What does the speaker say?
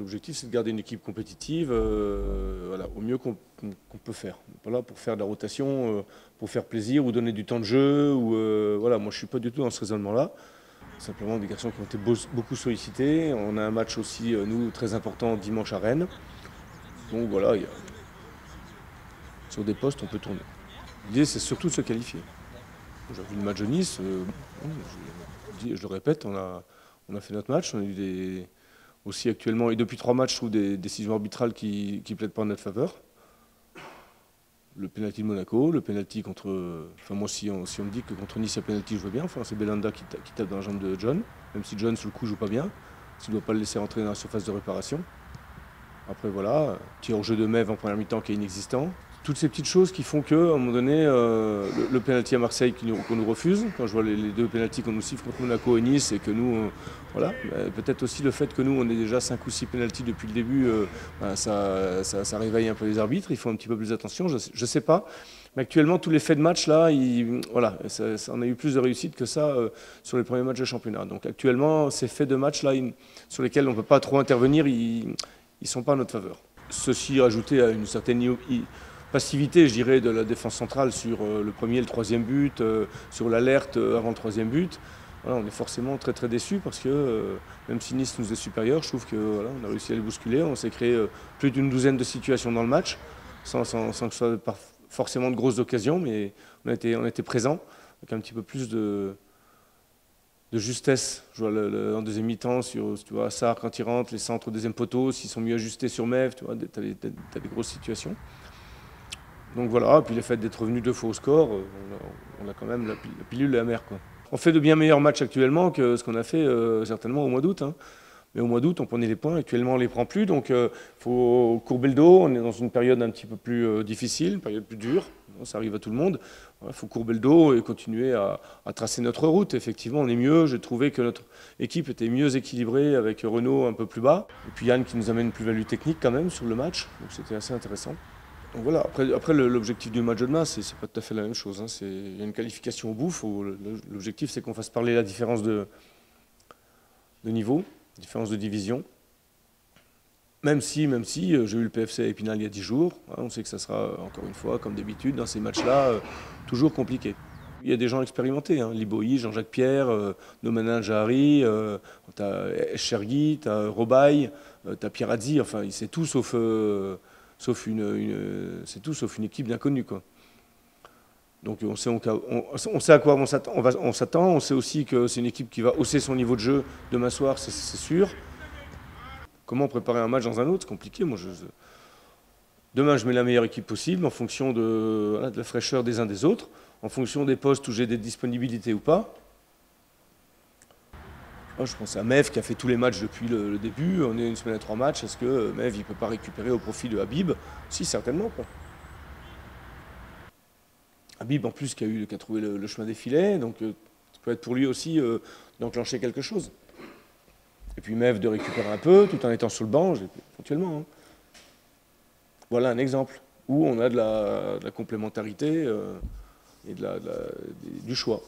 L'objectif, c'est de garder une équipe compétitive voilà, au mieux qu'on peut faire. On n'est pas là pour faire de la rotation, pour faire plaisir ou donner du temps de jeu. Voilà, moi, je ne suis pas du tout dans ce raisonnement-là. Simplement des garçons qui ont été beaucoup sollicités. On a un match aussi, nous, très important dimanche à Rennes. Donc voilà, sur des postes, on peut tourner. L'idée, c'est surtout de se qualifier. J'ai vu le match de Nice. Je le répète, on a fait notre match. On a eu aussi actuellement, et depuis 3 matchs, je trouve des décisions arbitrales qui ne plaident pas en notre faveur. Le pénalty de Monaco, le pénalty contre... Enfin moi, si on me dit que contre Nice, il y a pénalty, je veux bien. Enfin, c'est Belhanda qui tape dans la jambe de John, même si John, sur le coup, joue pas bien. Il ne doit pas le laisser rentrer dans la surface de réparation. Après, voilà, tir au jeu de Mève en première mi-temps qui est inexistant. Toutes ces petites choses qui font qu'à un moment donné, le pénalty à Marseille qu'on nous refuse, quand je vois les 2 pénaltys qu'on nous siffle contre Monaco et Nice, et que nous, voilà, peut-être aussi le fait que nous, on ait déjà 5 ou 6 pénaltys depuis le début, ça réveille un peu les arbitres, il faut un petit peu plus d'attention, je ne sais pas. Mais actuellement, tous les faits de match, là, voilà, on a eu plus de réussite que ça sur les premiers matchs de championnat. Donc actuellement, ces faits de match, là, sur lesquels on ne peut pas trop intervenir, ils ne sont pas à notre faveur. Ceci rajouté à une certaine passivité, je dirais, de la défense centrale sur le premier et le 3e but, sur l'alerte avant le 3e but. Voilà, on est forcément très très déçus parce que même si Nice nous est supérieur, je trouve qu'on voilà, a réussi à les bousculer. On s'est créé plus d'une douzaine de situations dans le match, sans que ce soit forcément de grosses occasions, mais on a été présents avec un petit peu plus de justesse. Je vois en deuxième mi-temps, tu vois, Sarr quand il rentre, les centres au 2e poteau, s'ils sont mieux ajustés sur Mève, tu vois, t'as des grosses situations. Donc voilà, puis le fait d'être revenu 2 fois au score, on a quand même la pilule et la mer, quoi. On fait de bien meilleurs matchs actuellement que ce qu'on a fait certainement au mois d'août. Hein. Mais au mois d'août, on prenait les points. Actuellement, on ne les prend plus. Donc il faut courber le dos. On est dans une période un petit peu plus difficile, une période plus dure. Ça arrive à tout le monde. Il faut courber le dos et continuer à tracer notre route. Effectivement, on est mieux. J'ai trouvé que notre équipe était mieux équilibrée avec Renaud un peu plus bas. Et puis Yann qui nous amène une plus-value technique quand même sur le match. Donc c'était assez intéressant. Donc voilà, après l'objectif du match de demain, c'est pas tout à fait la même chose. Hein. Il y a une qualification au bout. L'objectif, c'est qu'on fasse parler la différence de niveau, différence de division. Même si j'ai eu le PFC à Épinal il y a 10 jours, hein, on sait que ça sera, encore une fois, comme d'habitude, dans ces matchs-là, toujours compliqué. Il y a des gens expérimentés, hein, Liboï, Jean-Jacques Pierre, Nomanin Jahari, tu as Chergui, tu as Robaille, tu as Pierrazzi, enfin, c'est tout sauf une équipe d'inconnus, quoi. Donc on sait à quoi on s'attend, on sait aussi que c'est une équipe qui va hausser son niveau de jeu demain soir, c'est sûr. Comment préparer un match dans un autre, c'est compliqué. Moi, demain, je mets la meilleure équipe possible en fonction de la fraîcheur des uns des autres, en fonction des postes où j'ai des disponibilités ou pas. Je pense à Mève qui a fait tous les matchs depuis le début. On est une semaine à 3 matchs. Est-ce que Mève il ne peut pas récupérer au profit de Habib? Si, certainement, quoi. Habib, en plus, qui a trouvé le chemin des filets. Donc, ça peut être pour lui aussi d'enclencher quelque chose. Et puis Mève de récupérer un peu, tout en étant sur le banc, éventuellement. Hein. Voilà un exemple où on a de la complémentarité et du choix.